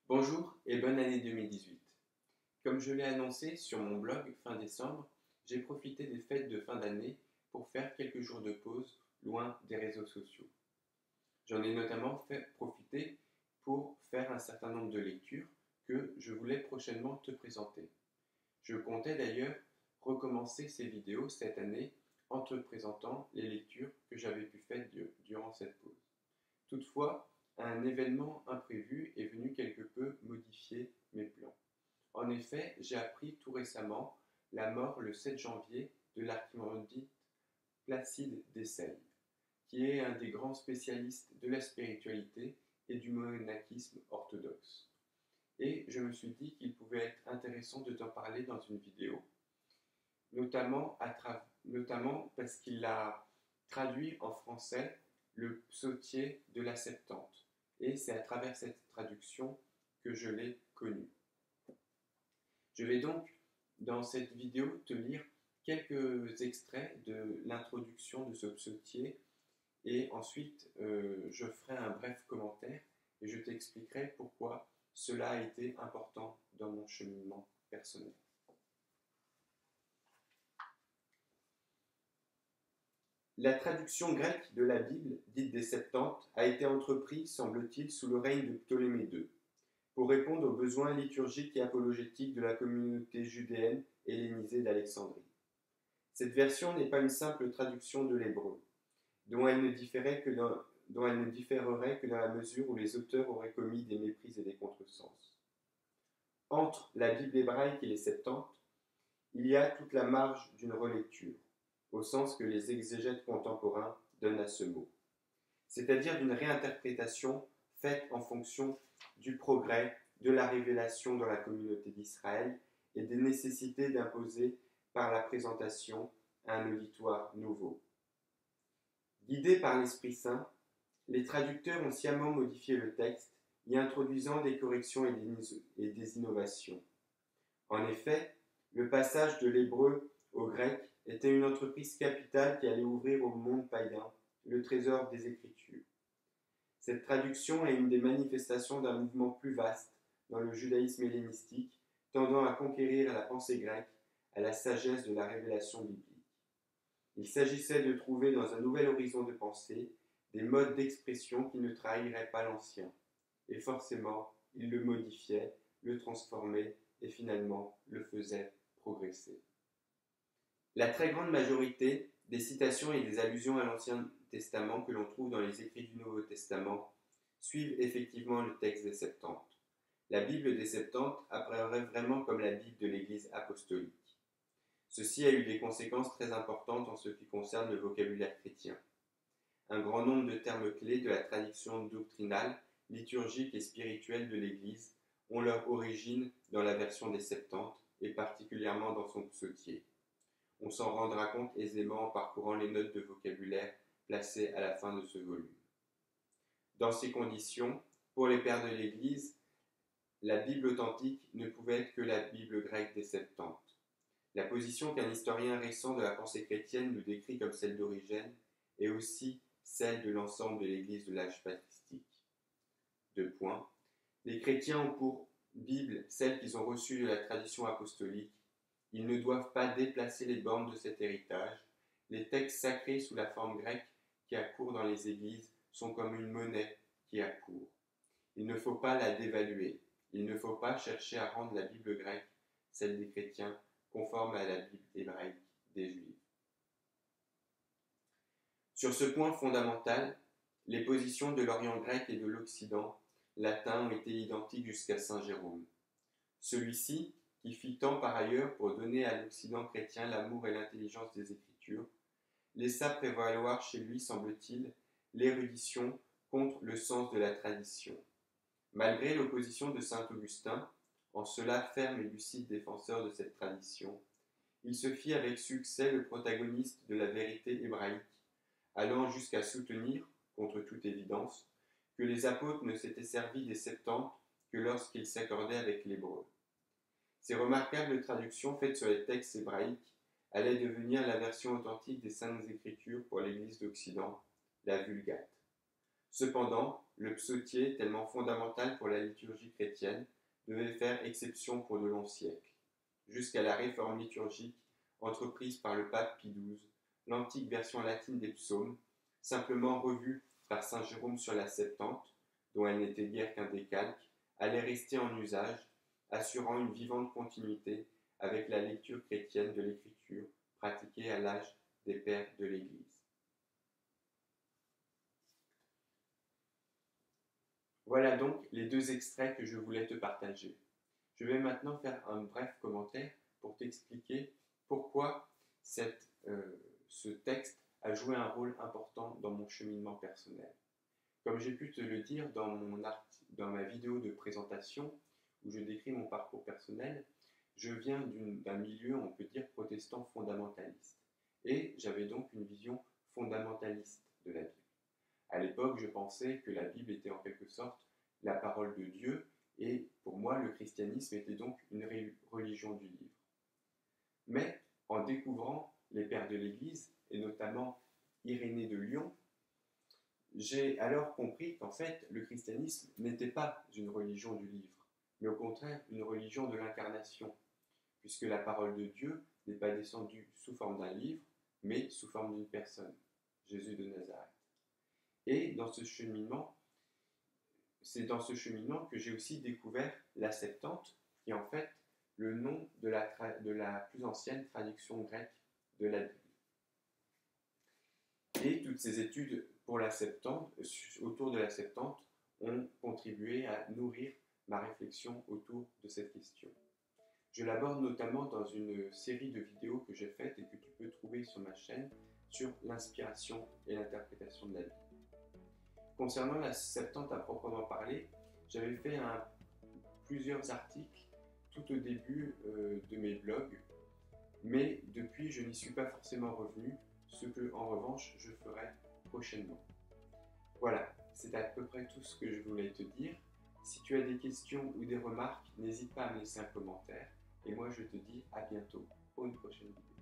Bonjour et bonne année 2018. Comme je l'ai annoncé sur mon blog fin décembre, j'ai profité des fêtes de fin d'année pour faire quelques jours de pause loin des réseaux sociaux. J'en ai notamment fait profiter pour faire un certain nombre de lectures que je voulais prochainement te présenter. Je comptais d'ailleurs recommencer ces vidéos cette année en te présentant les lectures que j'avais pu faire durant cette pause. Toutefois, un événement imprévu est venu quelque peu modifier mes plans. En effet, j'ai appris tout récemment la mort le 7 janvier de l'archimandrite Placide d'Essèves, qui est un des grands spécialistes de la spiritualité et du monachisme orthodoxe. Et je me suis dit qu'il pouvait être intéressant de t'en parler dans une vidéo, notamment parce qu'il a traduit en français le psautier de la Septante. Et c'est à travers cette traduction que je l'ai connu. Je vais donc, dans cette vidéo, te lire quelques extraits de l'introduction de ce psautier et ensuite je ferai un bref commentaire et je t'expliquerai pourquoi cela a été important dans mon cheminement personnel. La traduction grecque de la Bible, dite des Septante, a été entreprise, semble-t-il, sous le règne de Ptolémée II, pour répondre aux besoins liturgiques et apologétiques de la communauté judéenne hellénisée d'Alexandrie. Cette version n'est pas une simple traduction de l'hébreu, dont elle ne différerait que dans la mesure où les auteurs auraient commis des méprises et des contresens. Entre la Bible hébraïque et les Septantes, il y a toute la marge d'une relecture, au sens que les exégètes contemporains donnent à ce mot, c'est-à-dire d'une réinterprétation faite en fonction du progrès de la révélation dans la communauté d'Israël et des nécessités d'imposer par la présentation un auditoire nouveau. Guidés par l'Esprit Saint, les traducteurs ont sciemment modifié le texte, y introduisant des corrections et des innovations. En effet, le passage de l'hébreu au grec était une entreprise capitale qui allait ouvrir au monde païen le trésor des Écritures. Cette traduction est une des manifestations d'un mouvement plus vaste dans le judaïsme hellénistique, tendant à conquérir la pensée grecque à la sagesse de la révélation biblique. Il s'agissait de trouver dans un nouvel horizon de pensée des modes d'expression qui ne trahiraient pas l'ancien, et forcément, il le modifiait, le transformait et finalement le faisait progresser. La très grande majorité des citations et des allusions à l'Ancien Testament que l'on trouve dans les écrits du Nouveau Testament suivent effectivement le texte des Septantes. La Bible des Septantes apparaît vraiment comme la Bible de l'Église apostolique. Ceci a eu des conséquences très importantes en ce qui concerne le vocabulaire chrétien. Un grand nombre de termes clés de la tradition doctrinale, liturgique et spirituelle de l'Église ont leur origine dans la version des Septantes et particulièrement dans son psautier. On s'en rendra compte aisément en parcourant les notes de vocabulaire placées à la fin de ce volume. Dans ces conditions, pour les pères de l'Église, la Bible authentique ne pouvait être que la Bible grecque des Septantes. La position qu'un historien récent de la pensée chrétienne nous décrit comme celle d'Origène est aussi celle de l'ensemble de l'Église de l'âge patristique. 2 points. Les chrétiens ont pour Bible celle qu'ils ont reçue de la tradition apostolique. Ils ne doivent pas déplacer les bornes de cet héritage. Les textes sacrés sous la forme grecque qui accourent dans les églises sont comme une monnaie qui accourt. Il ne faut pas la dévaluer. Il ne faut pas chercher à rendre la Bible grecque, celle des chrétiens, conforme à la Bible hébraïque des Juifs. Sur ce point fondamental, les positions de l'Orient grec et de l'Occident latin ont été identiques jusqu'à saint Jérôme. Celui-ci, qui fit tant par ailleurs pour donner à l'Occident chrétien l'amour et l'intelligence des Écritures, laissa prévaloir chez lui, semble-t-il, l'érudition contre le sens de la tradition. Malgré l'opposition de saint Augustin, en cela ferme et lucide défenseur de cette tradition, il se fit avec succès le protagoniste de la vérité hébraïque, allant jusqu'à soutenir, contre toute évidence, que les apôtres ne s'étaient servis des Septantes que lorsqu'ils s'accordaient avec l'hébreu. Ces remarquables traductions faites sur les textes hébraïques allaient devenir la version authentique des Saintes Écritures pour l'Église d'Occident, la Vulgate. Cependant, le psautier, tellement fondamental pour la liturgie chrétienne, devait faire exception pour de longs siècles. Jusqu'à la réforme liturgique entreprise par le pape Pie XII, l'antique version latine des psaumes, simplement revue par saint Jérôme sur la Septante, dont elle n'était guère qu'un décalque, allait rester en usage, assurant une vivante continuité avec la lecture chrétienne de l'écriture pratiquée à l'âge des pères de l'Église. Voilà donc les deux extraits que je voulais te partager. Je vais maintenant faire un bref commentaire pour t'expliquer pourquoi ce texte a joué un rôle important dans mon cheminement personnel. Comme j'ai pu te le dire dans ma vidéo de présentation où je décris mon parcours personnel, je viens d'un milieu, on peut dire, protestant fondamentaliste. Et j'avais donc une vision fondamentaliste de la Bible. À l'époque, je pensais que la Bible était en quelque sorte la parole de Dieu, et pour moi, le christianisme était donc une religion du livre. Mais en découvrant les pères de l'Église, et notamment Irénée de Lyon, j'ai alors compris qu'en fait, le christianisme n'était pas une religion du livre, mais au contraire une religion de l'incarnation, puisque la parole de Dieu n'est pas descendue sous forme d'un livre, mais sous forme d'une personne, Jésus de Nazareth. Et c'est dans ce cheminement que j'ai aussi découvert la Septante, qui est en fait le nom de la plus ancienne traduction grecque de la Bible. Et toutes ces études pour la Septante, autour de la Septante, ont contribué à nourrir ma réflexion autour de cette question. Je l'aborde notamment dans une série de vidéos que j'ai faites et que tu peux trouver sur ma chaîne sur l'inspiration et l'interprétation de la Bible. Concernant la Septante à proprement parler, j'avais fait plusieurs articles tout au début de mes blogs, mais depuis je n'y suis pas forcément revenu, ce que en revanche je ferai prochainement. Voilà, c'est à peu près tout ce que je voulais te dire. Si tu as des questions ou des remarques, n'hésite pas à me laisser un commentaire, et moi je te dis à bientôt pour une prochaine vidéo.